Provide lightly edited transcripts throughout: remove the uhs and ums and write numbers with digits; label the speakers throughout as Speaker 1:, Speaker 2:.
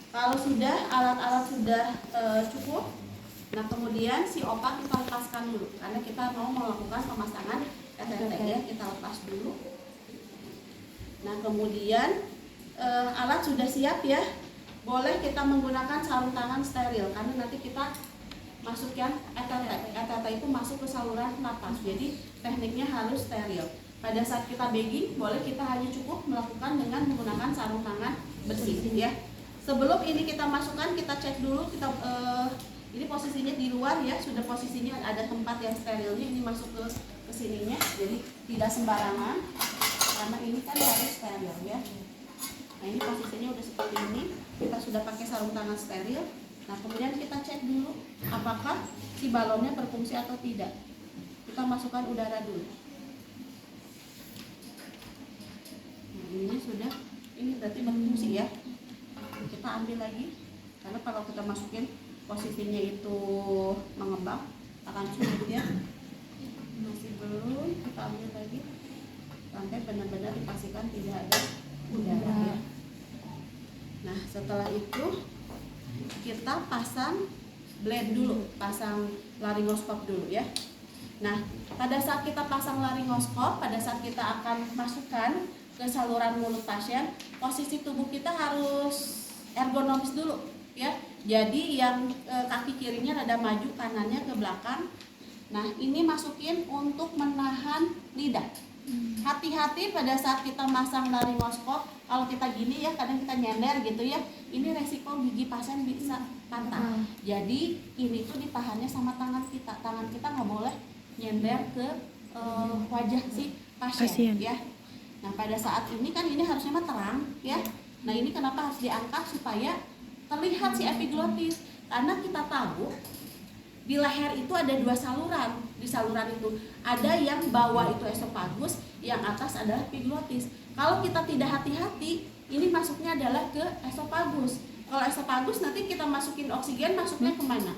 Speaker 1: Kalau sudah alat-alat sudah cukup, nah kemudian si opak kita lepaskan dulu karena kita mau melakukan pemasangan RTT ya. Kita lepas dulu. Nah kemudian alat sudah siap ya. Boleh kita menggunakan sarung tangan steril karena nanti kita masukkan RTT itu masuk ke saluran napas. Jadi tekniknya harus steril. Pada saat kita bagging, boleh kita hanya cukup melakukan dengan menggunakan sarung tangan bersih ya. Sebelum ini kita masukkan, kita cek dulu ini posisinya di luar ya, sudah posisinya ada tempat yang sterilnya, ini masuk ke sininya, jadi tidak sembarangan karena ini kan harus steril ya. Nah ini posisinya udah seperti ini, kita sudah pakai sarung tangan steril. Nah kemudian kita cek dulu apakah si balonnya berfungsi atau tidak. Kita masukkan udara dulu. Nah ini sudah, ini berarti berfungsi ya. Kita ambil lagi karena kalau kita masukin posisinya itu mengembang akan sulit ya. Masih belum, kita ambil lagi sampai benar-benar dipastikan tidak ada udara ya. Nah setelah itu kita pasang blade dulu, pasang laryngoskop dulu ya. Nah pada saat kita pasang laryngoskop, pada saat kita akan masukkan ke saluran mulut pasien, posisi tubuh kita harus ergonomis dulu ya. Jadi yang kaki kirinya rada maju, kanannya ke belakang. Nah ini masukin untuk menahan lidah. Hati-hati pada saat kita masang laryngoskop. Kalau kita gini ya, kadang kita nyender gitu ya, ini resiko gigi pasien bisa patah. Jadi ini tuh ditahannya sama tangan kita. Tangan kita nggak boleh nyender ke wajah si pasien ya. Nah pada saat ini kan ini harusnya mah terang ya. Nah ini kenapa harus diangkat supaya terlihat si epiglotis, karena kita tahu di leher itu ada dua saluran. Di saluran itu ada yang bawah itu esofagus, yang atas adalah epiglotis. Kalau kita tidak hati-hati, ini masuknya adalah ke esofagus. Kalau esofagus nanti kita masukin oksigen, masuknya kemana?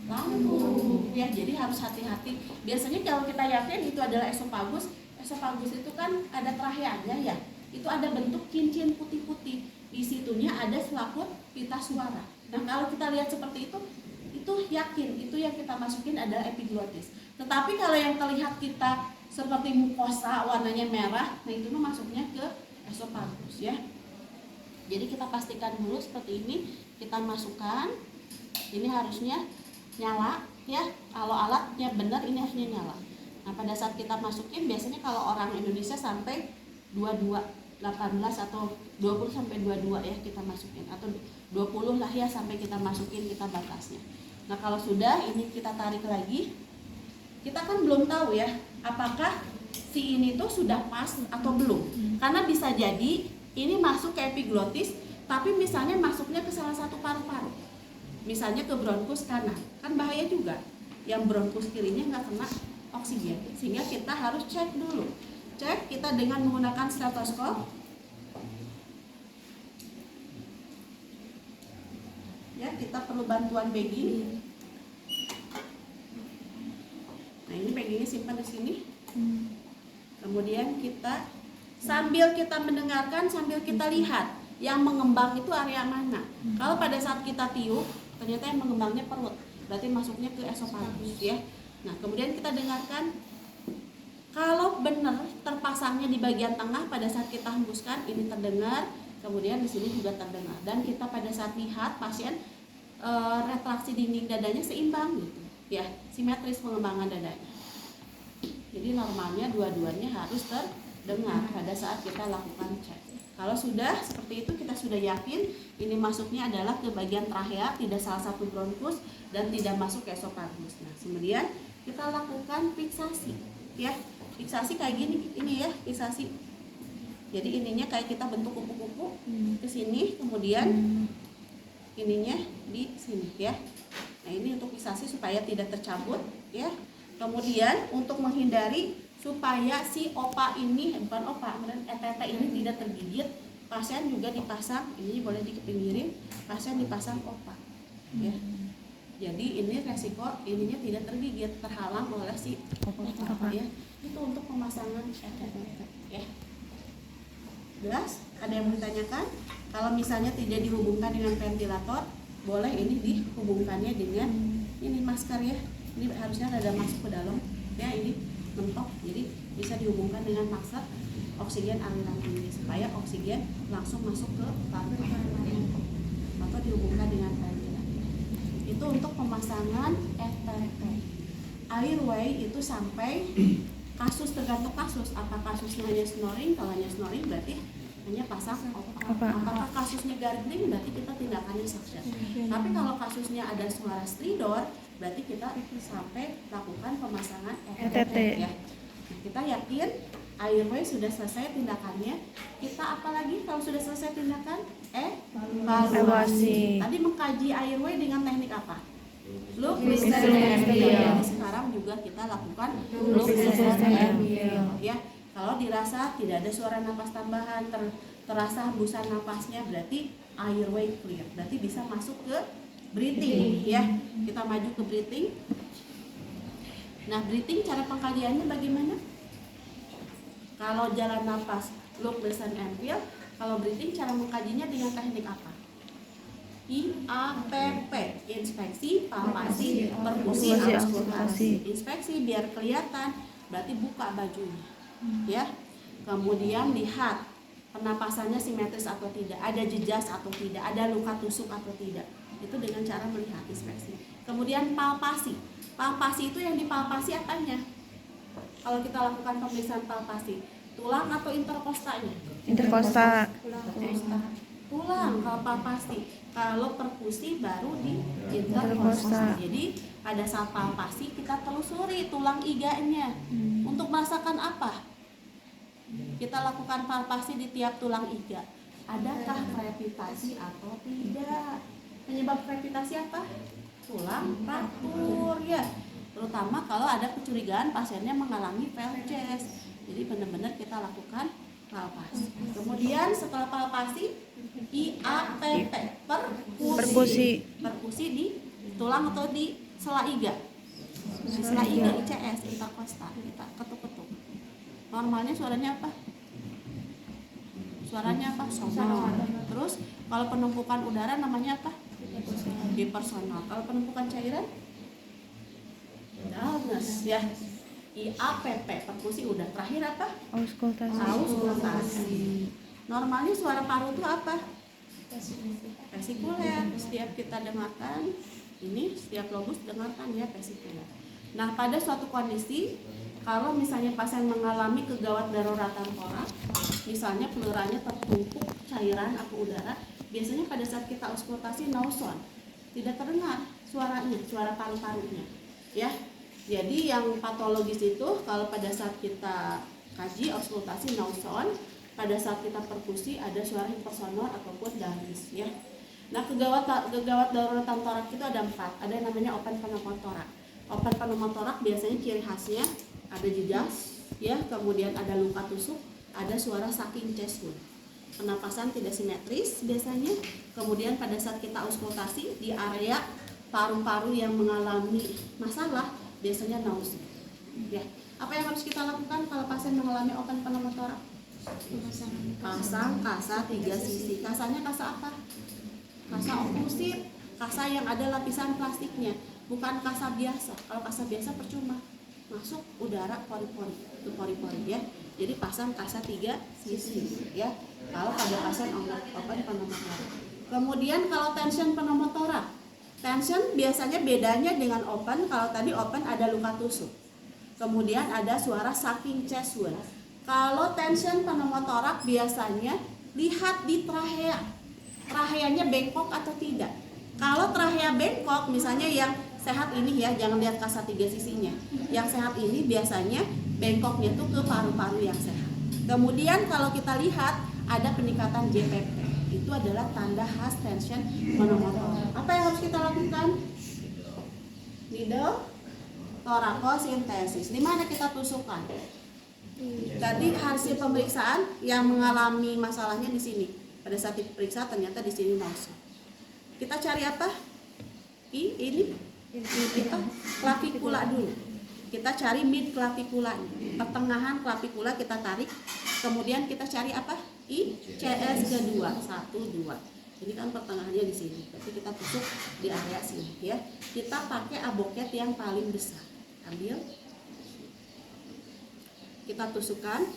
Speaker 1: Lambung ya. Jadi harus hati-hati. Biasanya kalau kita yakin itu adalah esofagus, esofagus itu kan ada traheanya ya. Itu ada bentuk cincin putih-putih. Di situnya ada selaput pita suara. Nah kalau kita lihat seperti itu yakin itu yang kita masukin adalah epiglotis. Tetapi kalau yang terlihat kita seperti mukosa warnanya merah, nah itu masuknya ke esofagus ya. Jadi kita pastikan dulu seperti ini, kita masukkan. Ini harusnya nyala ya. Kalau alatnya benar ini harusnya nyala. Nah pada saat kita masukin, biasanya kalau orang Indonesia sampai 22 18 atau 20 sampai 22 ya kita masukin, atau 20 lah ya sampai kita masukin, kita batasnya. Nah kalau sudah ini kita tarik lagi, kita kan belum tahu ya apakah si ini tuh sudah pas atau belum, karena bisa jadi ini masuk ke epiglotis tapi misalnya masuknya ke salah satu paru-paru, misalnya ke bronkus kanan, kan bahaya juga, yang bronkus kirinya nggak kena oksigen, sehingga kita harus cek dulu. Cek kita dengan menggunakan stetoskop ya. Kita perlu bantuan bagging. Nah ini baggingnya simpan di sini. Kemudian kita sambil kita mendengarkan, sambil kita lihat yang mengembang itu area mana. Kalau pada saat kita tiup ternyata yang mengembangnya perut, berarti masuknya ke esofagus ya. Nah kemudian kita dengarkan. Kalau benar terpasangnya di bagian tengah, pada saat kita hembuskan ini terdengar, kemudian di sini juga terdengar. Dan kita pada saat lihat pasien retraksi dinding dadanya seimbang gitu, ya, simetris pengembangan dadanya. Jadi normalnya dua-duanya harus terdengar pada saat kita lakukan cek. Kalau sudah seperti itu, kita sudah yakin ini masuknya adalah ke bagian trachea, tidak salah satu bronkus dan tidak masuk ke esofagus. Nah, kemudian kita lakukan fiksasi, ya. Fiksasi kayak gini, ini ya fiksasi. Jadi ininya kayak kita bentuk kupu-kupu ke sini, kemudian ininya di sini ya. Nah ini untuk fiksasi supaya tidak tercabut ya. Kemudian untuk menghindari supaya si opa ini, bukan opa, ETT ini tidak tergigit, pasien juga dipasang, ini boleh dipinggirin, pasien dipasang opa ya. Jadi ini resiko ininya tidak tergigit, terhalang oleh si opa ya. Itu untuk pemasangan ETT ya. Jelas? Ada yang mau ditanyakan? Kalau misalnya tidak dihubungkan dengan ventilator, boleh ini dihubungkannya dengan ini masker ya. Ini harusnya ada masuk ke dalam ya, ini mentok, jadi bisa dihubungkan dengan masker oksigen aliran tinggi supaya oksigen langsung masuk ke paru-paru atau dihubungkan dengan ventilator. Itu untuk pemasangan FTP. Airway itu sampai kasus, tergantung kasus. Apa kasusnya hanya snoring? Kalau hanya snoring berarti hanya pasang OPA. Apakah kasusnya gargling? Berarti kita tindakannya suction. Tapi kalau kasusnya ada suara stridor, berarti kita sampai lakukan pemasangan FTP ya. Nah, kita yakin airway sudah selesai tindakannya. Kita apalagi kalau sudah selesai tindakan? Evaluasi. Tadi mengkaji airway dengan teknik apa? Look, listen, and feel. Sekarang juga kita lakukan look, listen, and feel. Ya, kalau dirasa tidak ada suara napas tambahan, terasa hembusan napasnya, berarti airway clear. Berarti bisa masuk ke breathing. Ya, kita maju ke breathing. Nah, breathing cara pengkajiannya bagaimana? Kalau jalan napas, look, listen, and feel. Kalau breathing cara mengkajinya dengan teknik apa? IAPP, inspeksi, palpasi, perkusi, auskultasi. Inspeksi biar kelihatan, berarti buka bajunya, ya. Kemudian lihat pernapasannya simetris atau tidak, ada jejas atau tidak, ada luka tusuk atau tidak. Itu dengan cara melihat inspeksi. Kemudian palpasi. Palpasi itu yang dipalpasi apanya? Kalau kita lakukan pemeriksaan palpasi, tulang atau interkostanya?
Speaker 2: Interkosta.
Speaker 1: Tulang kalau palpasi. Kalau perkusi baru di interkosta. Jadi pada saat palpasi kita telusuri tulang iganya. Untuk merasakan apa? Kita lakukan palpasi di tiap tulang iga. Adakah krepitasi atau tidak? Penyebab krepitasi apa? Tulang fraktur ya. Terutama kalau ada kecurigaan pasiennya mengalami failed chest. Jadi benar-benar kita lakukan palpasi. Kemudian setelah palpasi IAPP, perkusi di tulang atau di sela iga. Di sela iga ICS, interkosta, kita ketuk-ketuk. Normalnya suaranya apa? Sonor. Terus kalau penumpukan udara namanya apa? Hipersonal. Kalau penumpukan cairan? Dullness ya. IAPP, perkusi udah. Terakhir apa? Auskultasi. Normalnya suara paru itu apa? Vesikuler. Setiap kita dengarkan ini, setiap lobus dengarkan ya vesikuler. Nah, pada suatu kondisi kalau misalnya pasien mengalami kegawat daruratan torak, misalnya pleuranya tertumpuk cairan atau udara, biasanya pada saat kita auskultasi no sound, tidak terdengar suaranya, suara paru-parunya ya. Jadi yang patologis itu kalau pada saat kita kaji auskultasi no sound, pada saat kita perkusi ada suara hipersonor ataupun dullness ya. Nah, kegawat daruratan torak itu ada 4. Ada yang namanya open pneumotorak. Open pneumotorak biasanya ciri khasnya ada jejas ya, kemudian ada luka tusuk, ada suara sucking chest wound. Penapasan tidak simetris biasanya. Kemudian pada saat kita auskultasi di area paru-paru yang mengalami masalah biasanya nausea. Ya. Apa yang harus kita lakukan kalau pasien mengalami open pneumotorak? Pasang kasa 3 sisi. Kasanya kasa apa? Kasa oklusif, kasa yang ada lapisan plastiknya, bukan kasa biasa. Kalau kasa biasa percuma, masuk udara pori-pori, itu pori-pori ya. Jadi pasang kasa 3 sisi ya. Kalau pada pasien open pneumotorak. Kemudian kalau tension pneumotorak, tension biasanya bedanya dengan open. Kalau tadi open ada luka tusuk, kemudian ada suara sucking chest wound. Kalau tension pneumotorak biasanya lihat di trachea, tracheanya bengkok atau tidak. Kalau trachea bengkok, misalnya yang sehat ini ya, jangan lihat kasa 3 sisinya. Yang sehat ini biasanya bengkoknya tuh ke paru-paru yang sehat. Kemudian kalau kita lihat ada peningkatan JPP, itu adalah tanda khas tension pneumotorak. Apa yang harus kita lakukan? Needle torakosintesis. Di mana kita tusukkan? Tadi hasil pemeriksaan yang mengalami masalahnya di sini. Pada saat diperiksa ternyata di sini nausea. Kita cari apa? Ini kita klavikula dulu. Kita cari mid klavikula, pertengahan klavikula kita tarik. Kemudian kita cari apa? ICS kedua 1 2. Ini kan pertengahannya di sini, berarti kita tusuk di area sini ya. Kita pakai aboket yang paling besar. Ambil, kita tusukkan,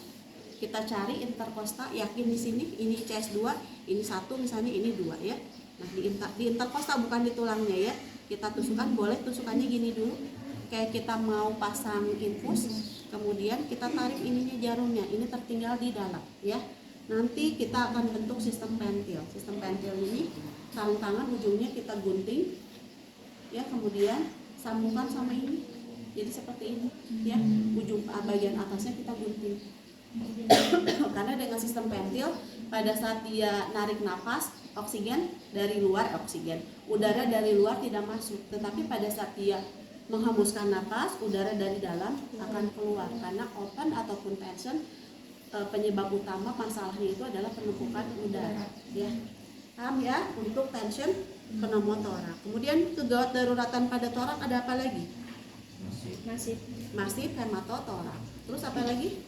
Speaker 1: kita cari interkosta, yakin di sini ini ICS 2, ini 1 misalnya, ini 2 ya. Nah, di interkosta bukan di tulangnya ya. Kita tusukkan, boleh tusukannya gini dulu. Kayak kita mau pasang infus, kemudian kita tarik ininya jarumnya, ini tertinggal di dalam ya. Nanti kita akan bentuk sistem pentil. Sistem pentil ini sarung tangan ujungnya kita gunting ya, kemudian sambungkan sama ini. Jadi seperti ini ya, ujung bagian atasnya kita gunting. Karena dengan sistem pentil pada saat dia narik napas, oksigen dari luar, udara dari luar tidak masuk, tetapi pada saat dia menghembuskan napas, udara dari dalam akan keluar. Karena open ataupun tension, penyebab utama masalahnya itu adalah penumpukan udara ya. Paham ya? Untuk tension pneumotorak. Kemudian kegawat daruratan pada torak ada apa lagi? Masif hematotorak. Terus apa lagi?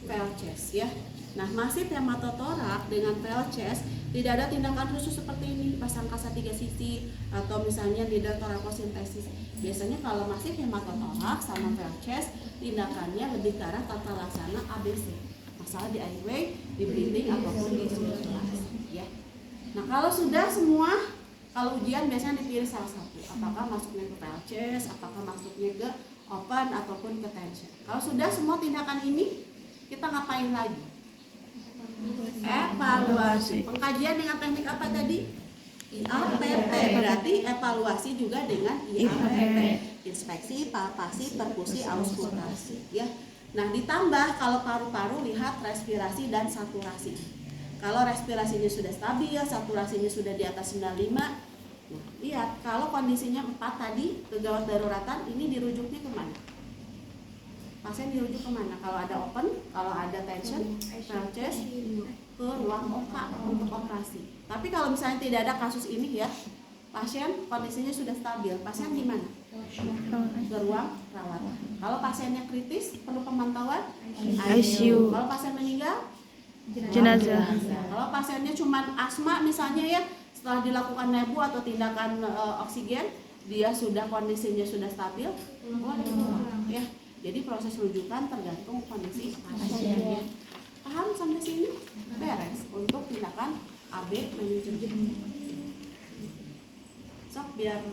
Speaker 1: Fail chest ya. Nah, masif hematotorak dengan fail chest tidak ada tindakan khusus seperti ini, pasang kasa 3 sisi atau misalnya needle torakosintesis. Biasanya kalau masif hematotorak sama fail chest, tindakannya lebih ke arah tata laksana ABC. Masalah di airway, di breathing ataupun di sirkulasi ya. Nah, kalau sudah semua, kalau ujian biasanya dipilih salah satu, apakah masuknya ke fail chest, apakah masuknya ke open ataupun ke tension. Kalau sudah semua tindakan ini, kita ngapain lagi? Evaluasi. Pengkajian dengan teknik apa tadi? IAPP. Berarti evaluasi juga dengan IAPP. Inspeksi, palpasi, perkusi, auskultasi ya. Nah, ditambah kalau paru-paru lihat respirasi dan saturasi. Kalau respirasinya sudah stabil, saturasinya sudah di atas 95. Nah, lihat kalau kondisinya 4 tadi, kegawat daruratan, ini dirujuknya kemana? Pasien dirujuk kemana? Kalau ada open, kalau ada tension, fail chest, ke ruang OK untuk operasi. Tapi kalau misalnya tidak ada kasus ini ya, pasien kondisinya sudah stabil, pasien di mana? Ke ruang rawat. Kalau pasiennya kritis perlu pemantauan ICU. Kalau pasien meninggal jenazah. Kalau pasiennya cuma asma misalnya ya, setelah dilakukan nebu atau tindakan oksigen, dia sudah kondisinya sudah stabil, ya. Jadi proses rujukan tergantung kondisi pasiennya. Paham sampai sini? Beres untuk tindakan AB menuju. Sok biar